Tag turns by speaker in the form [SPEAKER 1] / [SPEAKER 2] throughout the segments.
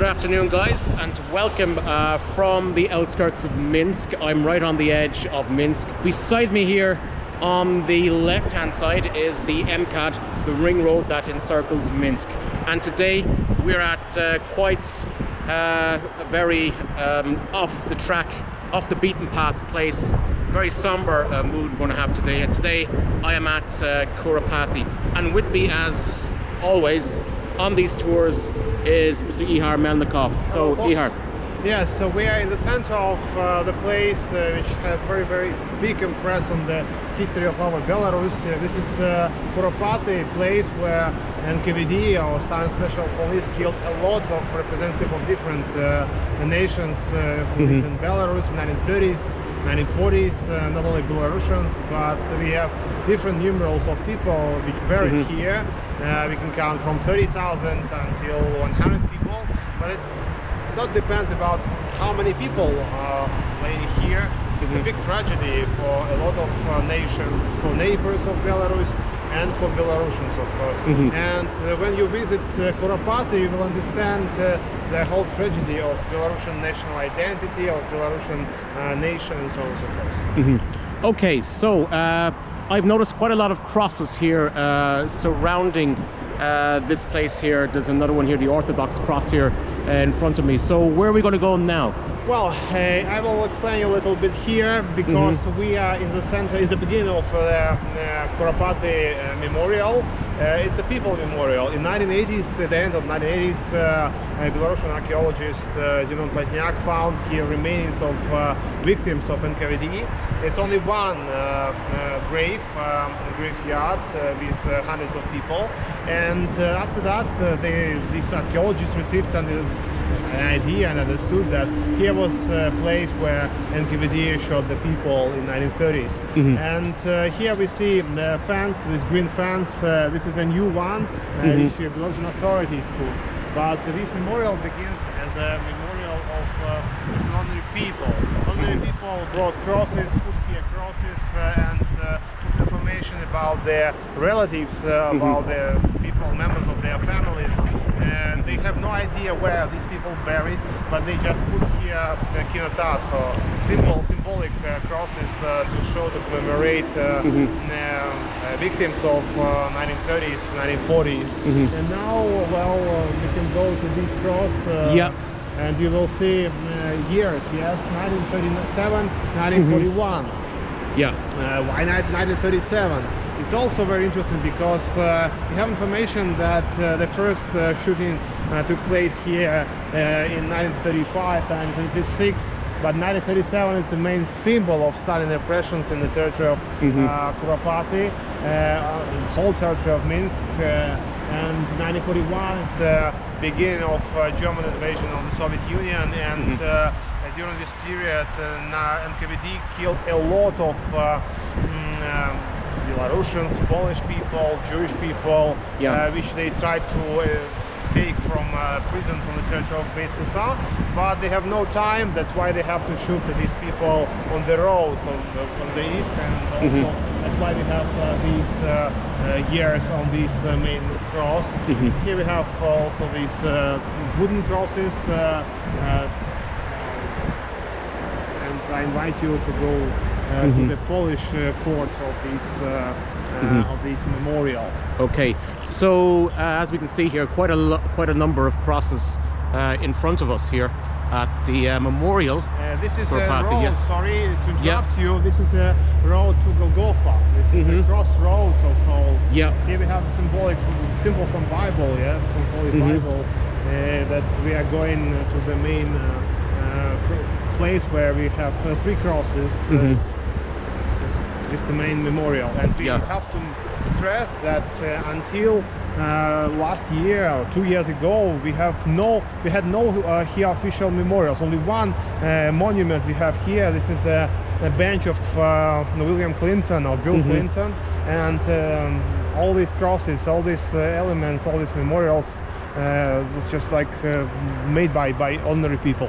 [SPEAKER 1] afternoon, guys, and welcome from the outskirts of Minsk. I'm right on the edge of Minsk. Beside me here on the left-hand side is the MKVD, the ring road that encircles Minsk. And today we're at quite a very off the track, off the beaten path place. Very somber mood we're going to have today. And today I am at Kurapaty, and with me, as always on these tours, is Mr. Ihar Melnikau. So, Ihar.
[SPEAKER 2] Yes, so we are in the center of the place which has very big impress on the history of our Belarus. This is Kurapaty, place where NKVD, or Stalin Special Police, killed a lot of representatives of different nations who lived in Belarus in 1930s, 1940s, not only Belarusians, but we have different numerals of people which buried here. We can count from 30,000 until 100 people, but it's not depends about how many people lay here. It's a big tragedy for a lot of nations, for neighbors of Belarus and for Belarusians, of course. And when you visit Kurapaty, you will understand the whole tragedy of Belarusian national identity, of Belarusian nation, and so on and so forth.
[SPEAKER 1] Okay, so I've noticed quite a lot of crosses here surrounding this place here. There's another one here, the Orthodox cross here in front of me. So where are we going to go now?
[SPEAKER 2] Well, I will explain you a little bit here, because we are in the center, in the beginning of the Kurapaty memorial. It's a people memorial. In 1980s, at the end of 1980s, Belarusian archaeologist Pozniak found here remains of victims of NKVD. It's only one graveyard with hundreds of people. And after that, these archaeologists received an idea and understood that here was a place where NKVD shot the people in 1930s. And here we see the fence, this green fence. This is a new one which Belarusian authorities put. But this memorial begins as a memorial of just ordinary people. Ordinary people brought crosses, put here crosses, and took information about their relatives, about their people, members of their families. And they have no idea where these people buried, but they just put here the kinotas, or symbolic crosses to show, to commemorate victims of 1930s, 1940s. And now, well, you can go to this cross, and you will see years, yes, 1937, 1941. Why not 1937? It's also very interesting because we have information that the first shooting took place here in 1935 and 1936, but 1937 is the main symbol of Stalin repressions in the territory of Kurapaty, whole territory of Minsk, and 1941 it's the beginning of German invasion of the Soviet Union, and during this period NKVD killed a lot of Belarusians, Polish people, Jewish people, which they tried to take from prisons on the territory of BSSR, but they have no time. That's why they have to shoot these people on the road, on the east, and also that's why we have these years on this main cross. Here we have also these wooden crosses, and I invite you to go to the Polish court of this memorial.
[SPEAKER 1] Okay, so as we can see here, quite a number of crosses in front of us here at the memorial.
[SPEAKER 2] This is a road, sorry to interrupt you, this is a road to Golgotha. This is a crossroad, so-called. Here we have a symbol from Bible, yes, from Holy Bible, that we are going to the main place where we have three crosses. Just the main memorial, and we have to stress that until last year or 2 years ago we had no here official memorials. Only one monument we have here. This is a bench of William Clinton or Bill Clinton, and all these crosses, all these elements, all these memorials was just like made by ordinary people.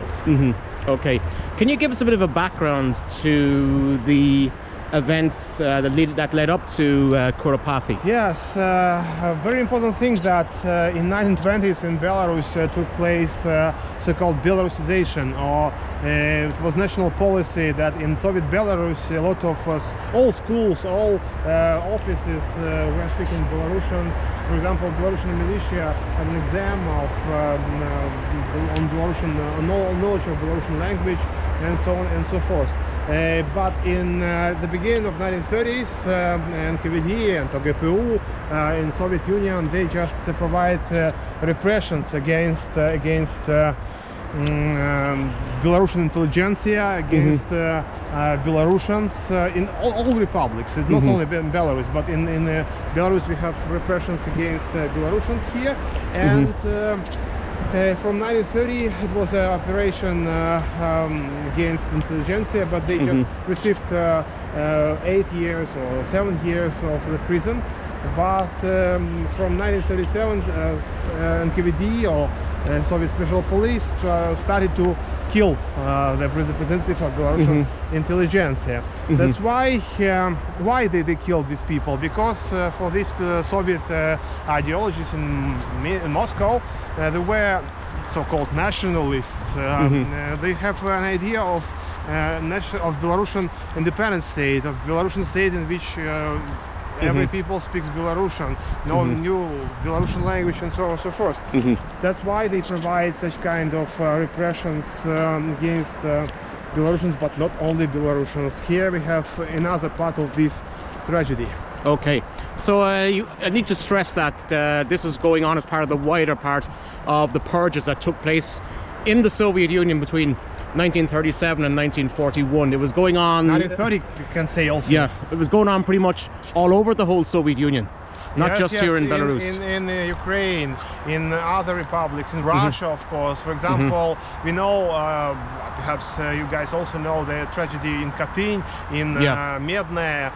[SPEAKER 1] Okay, can you give us a bit of a background to the events that led up to Kurapaty.
[SPEAKER 2] Yes, a very important thing that in 1920s in Belarus took place so-called Belarusization, or it was national policy that in Soviet Belarus a lot of all schools, all offices were speaking Belarusian. For example, Belarusian militia had an exam of on Belarusian knowledge of Belarusian language, and so on and so forth. But in the beginning of 1930s, NKVD and OGPU in Soviet Union, they just provide repressions against Belarusian intelligentsia, against Belarusians in all republics. It's not only in Belarus, but in Belarus we have repressions against Belarusians here, and from 1930 it was an operation against intelligentsia, but they just received 8 years or 7 years of the prison. But from 1937 NKVD or Soviet Special Police started to kill the representatives of Belarusian intelligentsia. That's why they killed these people, because for these Soviet ideologies in Moscow, they were so-called nationalists. They have an idea of Belarusian independent state, of Belarusian state in which every people speaks Belarusian, no new Belarusian language, and so on and so forth. That's why they provide such kind of repressions against Belarusians, but not only Belarusians. Here we have another part of this tragedy.
[SPEAKER 1] Okay, so I need to stress that this is going on as part of the wider part of the purges that took place in the Soviet Union between 1937 and 1941. It was going on
[SPEAKER 2] 1930, you can say also.
[SPEAKER 1] Yeah, it was going on pretty much all over the whole Soviet Union, not just here in Belarus.
[SPEAKER 2] In Ukraine, in other republics, in Russia, of course. For example, we know, perhaps you guys also know the tragedy in Katyn, in Medne.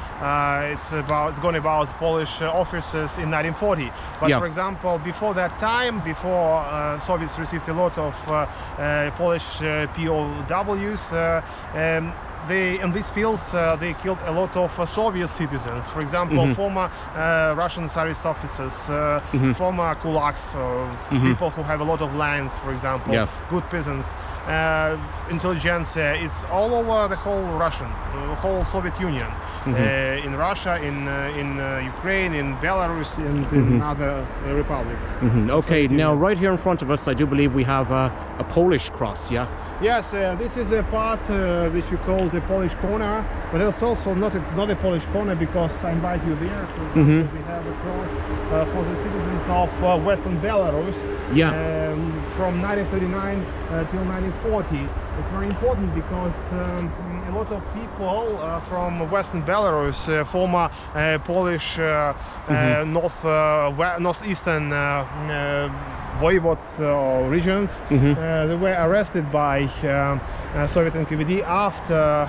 [SPEAKER 2] It's going about Polish officers in 1940. But for example, before that time, before Soviets received a lot of Polish POWs, in these fields they killed a lot of Soviet citizens. For example, former Russian Tsarist officers, former kulaks, people who have a lot of lands, for example, good peasants, intelligentsia. It's all over the whole whole Soviet Union. In Russia, in Ukraine, in Belarus, and in other republics.
[SPEAKER 1] Okay, now right here in front of us, I do believe we have a Polish cross, yeah?
[SPEAKER 2] Yes, this is a part which you call the Polish corner, but it's also not a Polish corner, because I invite you there. For example, we have a cross for the citizens of Western Belarus from 1939 till 1940. It's very important because a lot of people from Western Belarus, former Polish northeastern voivodes or regions, they were arrested by Soviet NKVD after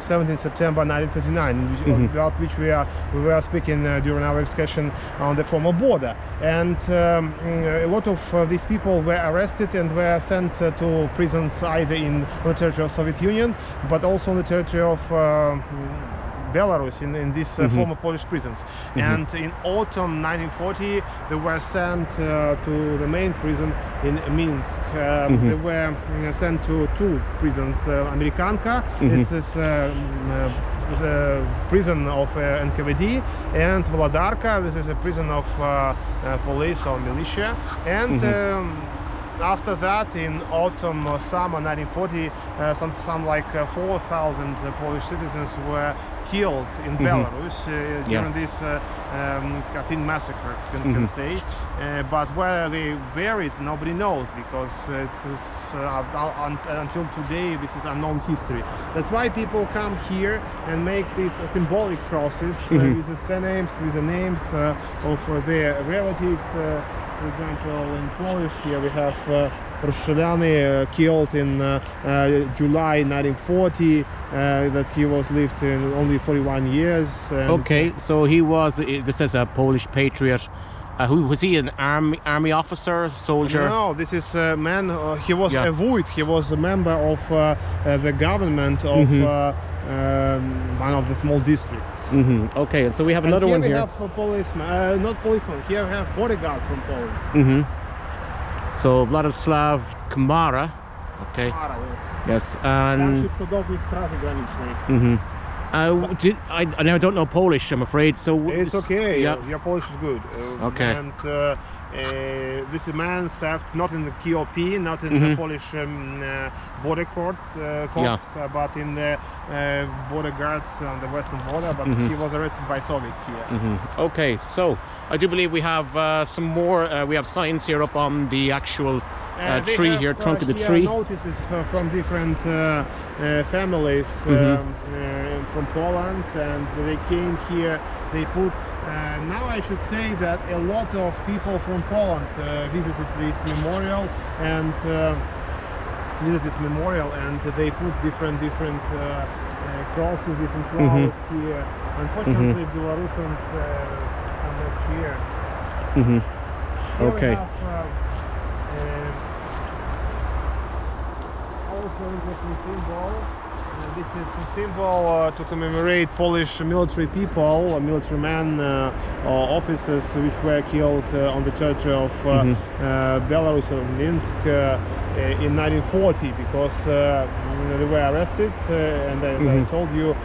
[SPEAKER 2] 17 September 1939, about which we were speaking during our excursion on the former border. And a lot of these people were arrested and were sent to prisons either on the territory of Soviet Union, but also on the territory of Belarus, in these former Polish prisons. And in autumn 1940 they were sent to the main prison in Minsk. They were sent to two prisons. Amerikanka, this is a prison of NKVD, and Volodarka, this is a prison of police or militia. And after that, in autumn, summer 1940, some like 4,000 Polish citizens were killed in Belarus during this Katyn massacre, you can say. But where they buried, nobody knows, because it's until today this is unknown history. That's why people come here and make these symbolic crosses with the surnames, with the names of their relatives. For example, in Polish here we have Rozstrzelany, killed in July 1940, that he lived in only 41 years.
[SPEAKER 1] Okay, so he was, this is a Polish patriot, Who was he? An army officer, soldier?
[SPEAKER 2] No, this is a man. He was
[SPEAKER 1] Yeah.
[SPEAKER 2] a void. He was a member of the government of one of the small districts.
[SPEAKER 1] Okay, and so we have
[SPEAKER 2] And
[SPEAKER 1] another
[SPEAKER 2] here
[SPEAKER 1] one
[SPEAKER 2] we
[SPEAKER 1] here.
[SPEAKER 2] have a policeman, not policeman. Here we have bodyguard from Poland.
[SPEAKER 1] So Vladislav Kamara. Okay. Yes, and I now don't know Polish, I'm afraid. So
[SPEAKER 2] It's okay.
[SPEAKER 1] Yeah.
[SPEAKER 2] Your Polish is good.
[SPEAKER 1] Okay.
[SPEAKER 2] And this man served not in the KOP, not in the Polish border corps, but in the border guards on the western border. But he was arrested by Soviets here.
[SPEAKER 1] Okay, so I do believe we have some more. We have signs here up on the actual
[SPEAKER 2] They
[SPEAKER 1] tree
[SPEAKER 2] have,
[SPEAKER 1] here, trunk of the
[SPEAKER 2] here
[SPEAKER 1] tree.
[SPEAKER 2] Notices from different families from Poland, and they came here. They put. Now I should say that a lot of people from Poland visited this memorial and they put different crosses, different flowers here. Unfortunately, Belarusians are not here. Here
[SPEAKER 1] Okay.
[SPEAKER 2] we have, also interesting symbol. This is a symbol to commemorate Polish military people, military men, officers which were killed on the church of Belarus of Minsk in 1940 because they were arrested and as I told you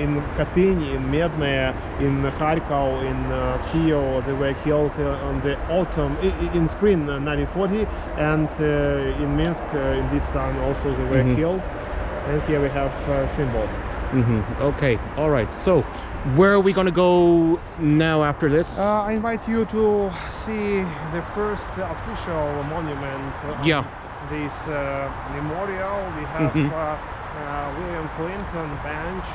[SPEAKER 2] in Katyń, in Medne, in Kharkov, in Kyiv they were killed on the autumn, in spring 1940, and in Minsk in this time also they were killed. And here we have a symbol.
[SPEAKER 1] Okay, all right. So, where are we going to go now after this?
[SPEAKER 2] I invite you to see the first official monument on this memorial. We have William Clinton bench.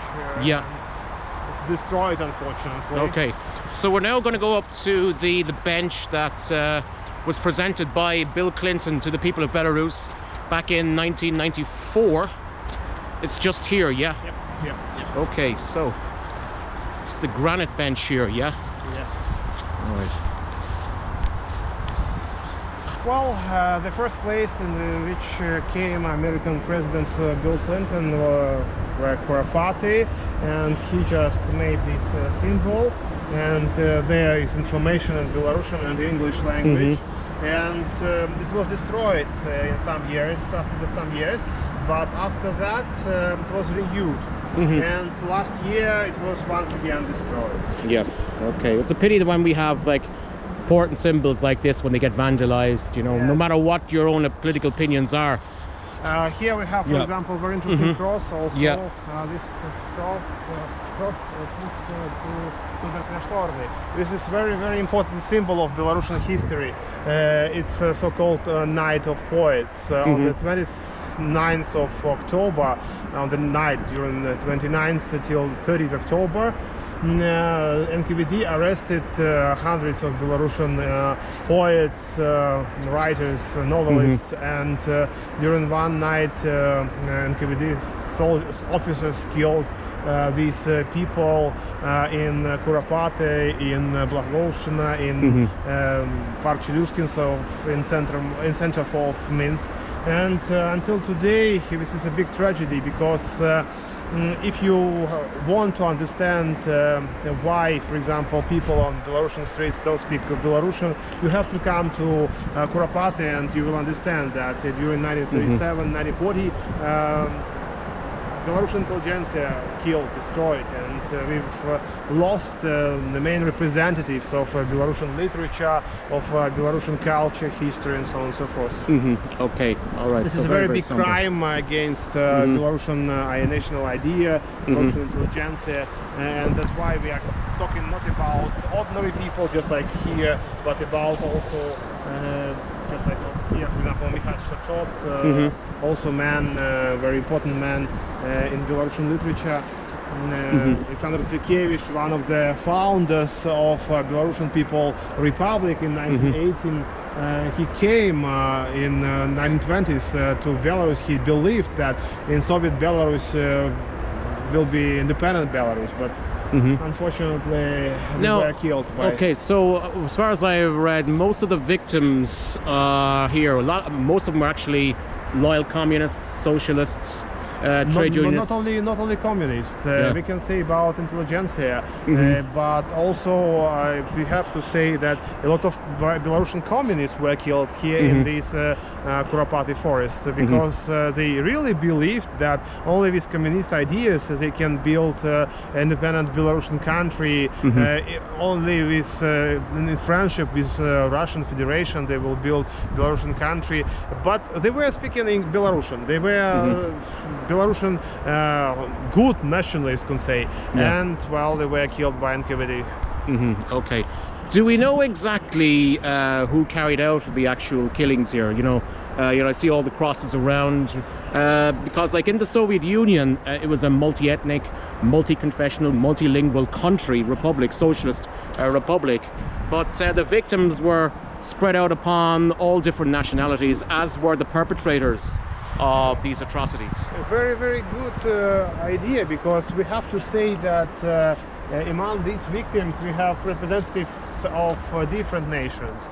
[SPEAKER 2] It's destroyed, unfortunately.
[SPEAKER 1] Okay, so we're now going to go up to the bench that was presented by Bill Clinton to the people of Belarus back in 1994. It's just here, yeah?
[SPEAKER 2] Yep.
[SPEAKER 1] Okay, so it's the granite bench here, yeah?
[SPEAKER 2] Yes.
[SPEAKER 1] All right.
[SPEAKER 2] Well, the first place in which came American President Bill Clinton were Kurapaty, and he just made this symbol, and there is information in Belarusian and English language, and it was destroyed in some years, but after that it was renewed. And last year it was once again destroyed.
[SPEAKER 1] Yes, okay. It's a pity that when we have like important symbols like this, when they get vandalized, you know, no matter what your own political opinions are.
[SPEAKER 2] Here we have, for example, very interesting cross also. This cross to the Kreshtorny. This is very important symbol of Belarusian history. It's a so-called Night of Poets. On the 29th of October, on the night during the 29th till 30th October, NKVD arrested hundreds of Belarusian poets, writers, novelists, and during one night NKVD officers killed these people in Kurapaty, in Blagoshina, in Park Chelushkin, so in center of Minsk. And until today, this is a big tragedy because if you want to understand why, for example, people on Belarusian streets don't speak Belarusian, you have to come to Kurapaty, and you will understand that during 1937, 1940, Belarusian intelligentsia killed, destroyed, and we've lost the main representatives of Belarusian literature, of Belarusian culture, history, and so on and so forth.
[SPEAKER 1] Okay, all right.
[SPEAKER 2] This
[SPEAKER 1] so
[SPEAKER 2] is a very big
[SPEAKER 1] somber.
[SPEAKER 2] crime against Belarusian national idea, Belarusian intelligentsia, and that's why we are talking not about ordinary people just like here, but about also just like here, for example, Ihar Melnikau, also man, very important man in Belarusian literature. Alexander Tsvikevich, one of the founders of Belarusian People Republic in 1918. He came in 1920s to Belarus. He believed that in Soviet Belarus will be independent Belarus, but Unfortunately, they were killed by...
[SPEAKER 1] Okay, so as far as I've read, most of the victims here, most of them were actually loyal communists, socialists, trade unionists.
[SPEAKER 2] Not only communists. We can say about intelligentsia, but also we have to say that a lot of Belarusian communists were killed here in this Kurapaty forest, because they really believed that only with communist ideas they can build an independent Belarusian country. Only with in friendship with Russian Federation they will build Belarusian country. But they were speaking in Belarusian. They were Belarusian good nationalists, can say, and well, they were killed by NKVD.
[SPEAKER 1] Okay, do we know exactly who carried out the actual killings here? You know, I see all the crosses around, because like in the Soviet Union, it was a multi-ethnic, multi-confessional, multilingual country, republic, socialist republic, but the victims were spread out upon all different nationalities, as were the perpetrators of these atrocities.
[SPEAKER 2] A very, very good idea, because we have to say that among these victims we have representatives of different nations.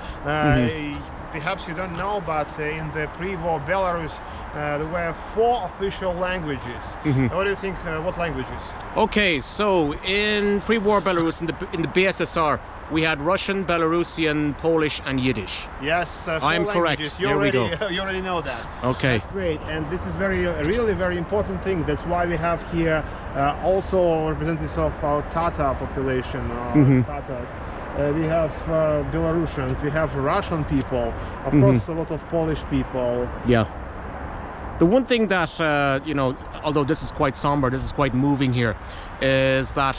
[SPEAKER 2] Perhaps you don't know, but in the pre-war Belarus there were 4 official languages. What do you think? What languages?
[SPEAKER 1] Okay, so in pre-war Belarus, in the BSSR, we had Russian, Belarusian, Polish, and Yiddish.
[SPEAKER 2] Yes,
[SPEAKER 1] I'm correct.
[SPEAKER 2] You already know that.
[SPEAKER 1] Okay.
[SPEAKER 2] That's great, and this is really very important thing. That's why we have here also representatives of our Tatar population, Tatars. We have Belarusians, we have Russian people, of course a lot of Polish people.
[SPEAKER 1] Yeah. The one thing that, you know, although this is quite somber, this is quite moving here, is that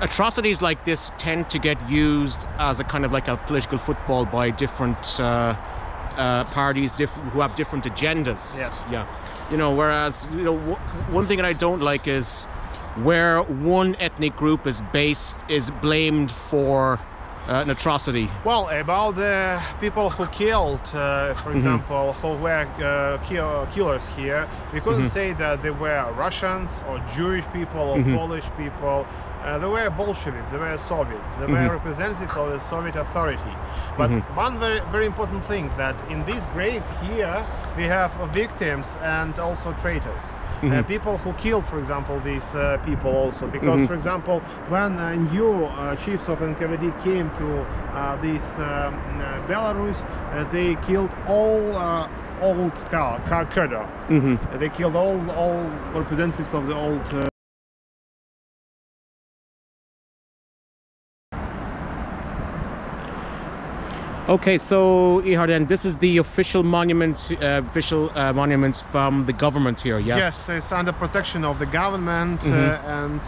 [SPEAKER 1] atrocities like this tend to get used as a kind of like a political football by different parties who have different agendas.
[SPEAKER 2] Yes.
[SPEAKER 1] Yeah. You know, whereas, you know, one thing that I don't like is where one ethnic group is blamed for an atrocity.
[SPEAKER 2] Well, about the people who killed, for example, who were killers here, we couldn't say that they were Russians or Jewish people or Polish people. They were Bolsheviks, they were Soviets, they were representatives of the Soviet authority. But one very important thing, that in these graves here we have victims and also traitors. People who killed, for example, these people also. Because, for example, when new chiefs of NKVD came to this Belarus, they killed all old cadre. They killed all representatives of the old
[SPEAKER 1] Okay, so Ihar, then this is the official monuments from the government here, yeah?
[SPEAKER 2] Yes, it's under protection of the government, and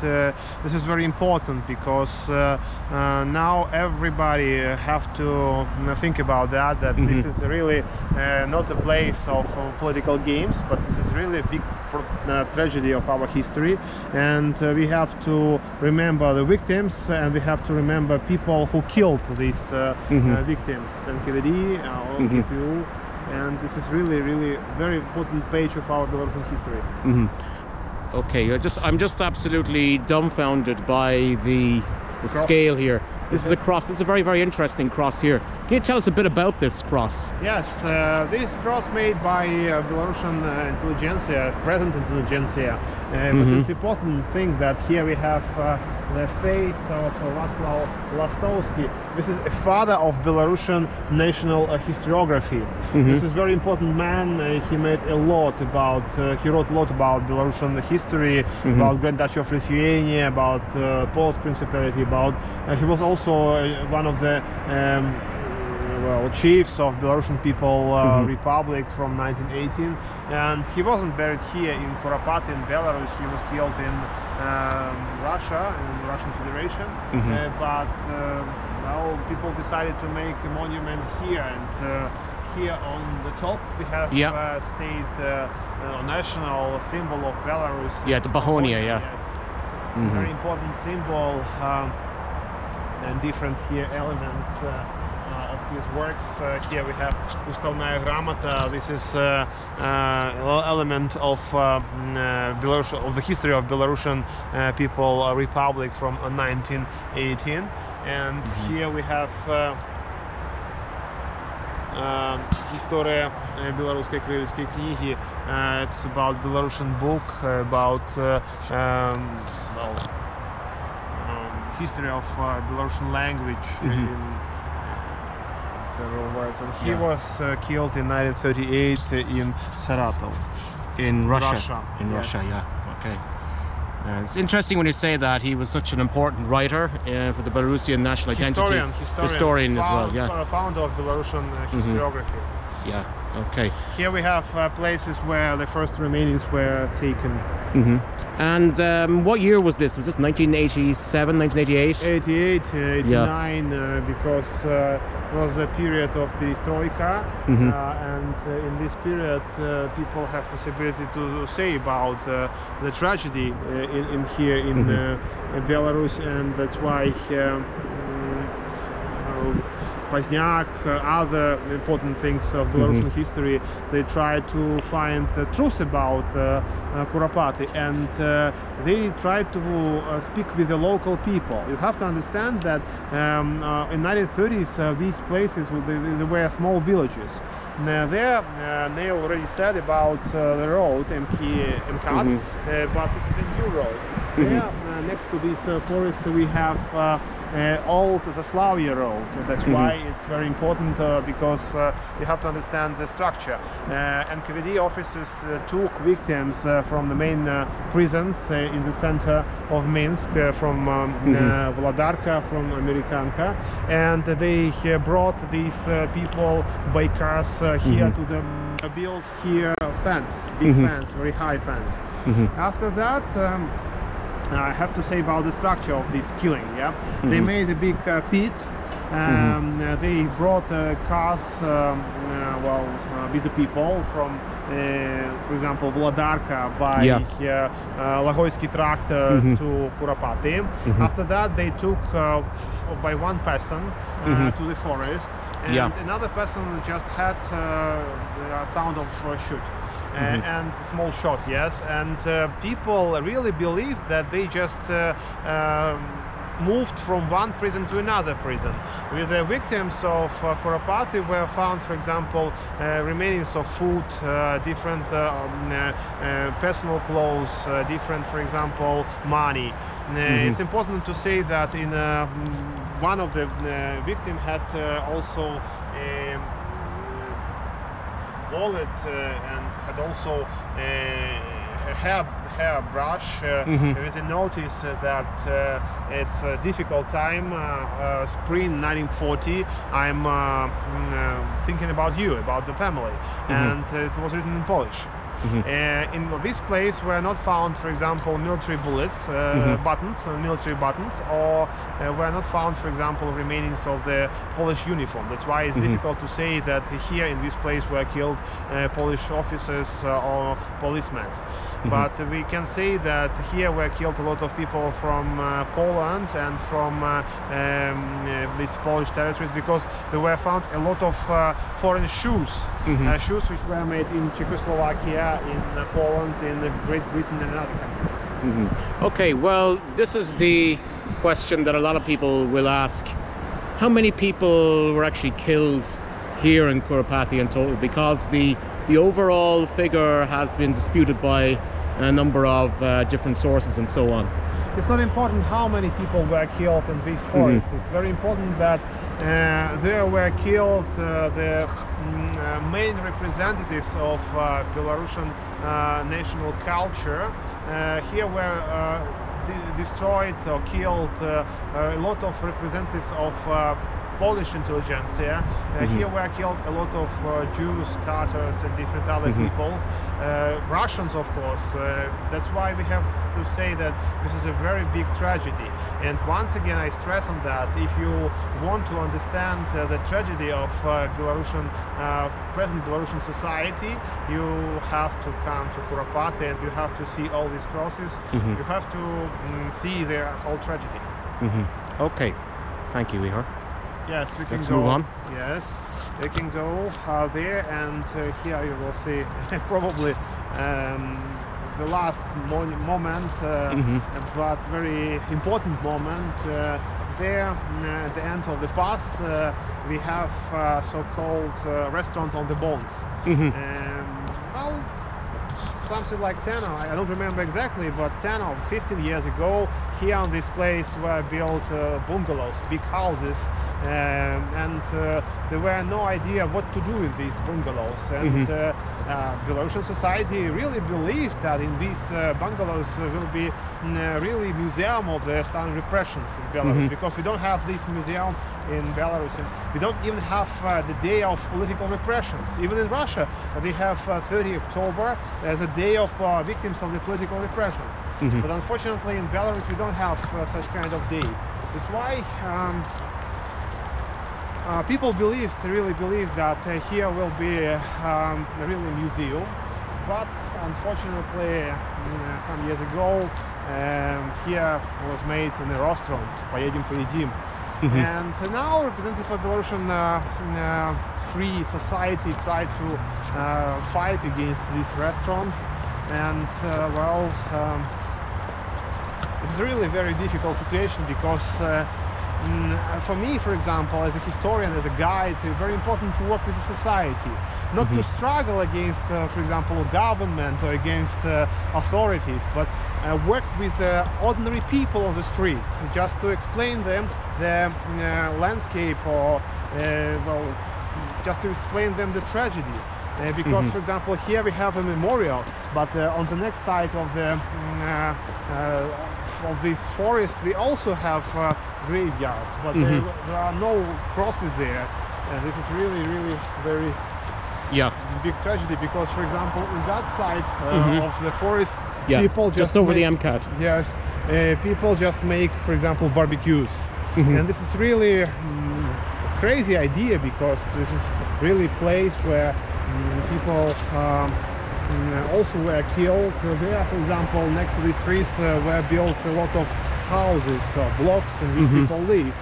[SPEAKER 2] this is very important, because now everybody have to think about that this is really not a place of political games, but this is really a big tragedy of our history, and we have to remember the victims, and we have to remember people who killed these victims. NKVD, GPU, and this is really very important page of our Belarusian history.
[SPEAKER 1] Okay, I'm just absolutely dumbfounded by the scale here. This is a cross. It's a very interesting cross here. Can you tell us a bit about this cross?
[SPEAKER 2] Yes, this cross made by Belarusian intelligentsia, present intelligentsia. But it's important thing that here we have the face of Václav Lastovsky. This is a father of Belarusian national historiography. This is very important man. He made a lot about, he wrote a lot about Belarusian history, about Grand Duchy of Lithuania, about Polish Principality, about, he was also one of the chiefs of Belarusian People Republic from 1918, and he wasn't buried here in Kurapaty in Belarus. He was killed in Russia, in the Russian Federation, but now people decided to make a monument here, and here on the top we have state national symbol of Belarus.
[SPEAKER 1] Yeah, the Bahonia, yeah.
[SPEAKER 2] Yes. Very important symbol, and different here elements. of these works. Here we have Ustavnaya Gramota. This is element of Belarus, of the history of Belarusian people republic from 1918. And here we have Historia Белорусской краеведской книги. It's about Belarusian book about history of Belarusian language in several words. And he was killed in 1938 in Saratov.
[SPEAKER 1] In Russia. In
[SPEAKER 2] yes.
[SPEAKER 1] Russia, yeah. Okay. It's interesting when you say that he was such an important writer for the Belarusian national identity. Historian as well, yeah.
[SPEAKER 2] Founder of Belarusian historiography.
[SPEAKER 1] Yeah, okay.
[SPEAKER 2] Here we have places where the first remainings were taken.
[SPEAKER 1] And what year was this? Was this 1987, 1988?
[SPEAKER 2] 88, 89, because it was a period of perestroika, and in this period people have possibility to say about the tragedy in here in Belarus, and that's why Pozniak, other important things of Belarusian history, they try to find the truth about Kurapaty, and they try to speak with the local people. You have to understand that in 1930s these places they were small villages. There they already said about the road MKVD, but this is a new road. There next to this forest we have old Zaslavia road. That's why it's very important, because you have to understand the structure. NKVD officers took victims from the main prisons in the center of Minsk, from Vladarka, from Amerikanka, and they brought these people by cars here to the build here fence, big fence, very high fence. After that, I have to say about the structure of this killing. They made a big pit. They brought cars, with the people from, for example, Vladarka by Lahoyski tractor to Kurapaty. After that, they took by one person to the forest, and another person just had the sound of shoot. And small shot, yes, and people really believe that they just moved from one prison to another prison. With the victims of Kurapaty were found, for example, remains of food, different personal clothes, different, for example, money. It's important to say that in one of the victims had also wallet and had also a hair brush with a notice that it's a difficult time, spring 1940, I'm thinking about you, about the family, and it was written in Polish. In this place were not found, for example, military bullets, military buttons, or were not found, for example, remainings of the Polish uniform. That's why it's difficult to say that here in this place were killed Polish officers or policemen. But we can say that here were killed a lot of people from Poland and from these Polish territories, because there were found a lot of foreign shoes, shoes which were made in Czechoslovakia, in Poland, in Great Britain and other countries.
[SPEAKER 1] Okay, well, this is the question that a lot of people will ask. How many people were actually killed here in Kurapaty in total? Because the overall figure has been disputed by a number of different sources and so on.
[SPEAKER 2] It's not important how many people were killed in this forest. It's very important that there were killed the main representatives of Belarusian national culture. Here were destroyed or killed a lot of representatives of Polish intelligentsia. Here were killed a lot of Jews, Tatars and different other peoples. Russians, of course. That's why we have to say that this is a very big tragedy. And once again, I stress on that. If you want to understand the tragedy of present Belarusian society, you have to come to Kurapaty and you have to see all these crosses. You have to see the whole tragedy.
[SPEAKER 1] Okay. Thank you, Ihar.
[SPEAKER 2] Yes, we can
[SPEAKER 1] Let's
[SPEAKER 2] go.
[SPEAKER 1] move on.
[SPEAKER 2] Yes, we can go there, and here you will see probably the last moment, but very important moment. There, at the end of the pass, we have so-called restaurant on the bones. Well, something like 10, I don't remember exactly, but 10 or 15 years ago, here on this place were built bungalows, big houses, and there were no idea what to do in these bungalows. And Belarusian society really believed that in these bungalows will be really museum of the Stalin repressions in Belarus, because we don't have this museum in Belarus, and we don't even have the day of political repressions. Even in Russia, they have 30 October as a day of victims of the political repressions. But unfortunately, in Belarus, we don't have such kind of day. That's why people really believe that here will be really a museum. But unfortunately, some years ago, here was made in a restaurant, поедим. And now representatives of Belarusian free society try to fight against this restaurant. And well, it's really a very difficult situation, because for me, for example, as a historian, as a guide, it's very important to work with the society, not to struggle against, for example, government or against authorities, but work with ordinary people on the street, just to explain them the landscape, or well, just to explain them the tragedy. Because, for example, here we have a memorial, but on the next side of this forest we also have graveyards, but there are no crosses there, and this is really very big tragedy, because, for example, in that side of the forest, people
[SPEAKER 1] just over the MCAT.
[SPEAKER 2] Yes, people just make, for example, barbecues, and this is really crazy idea, because this is really a place where people also were killed. There, for example, next to these trees were built a lot of houses or blocks in which people live,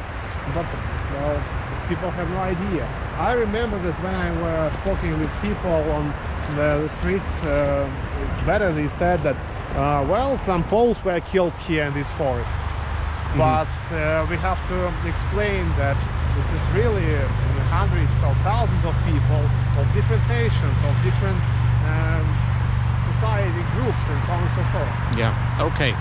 [SPEAKER 2] but well, people have no idea. I remember that when I was speaking with people on the streets, it's better, they said that well, some Poles were killed here in this forest, but we have to explain that this is really hundreds or thousands of people of different nations, of different society groups, and so on and so forth.
[SPEAKER 1] Yeah, okay.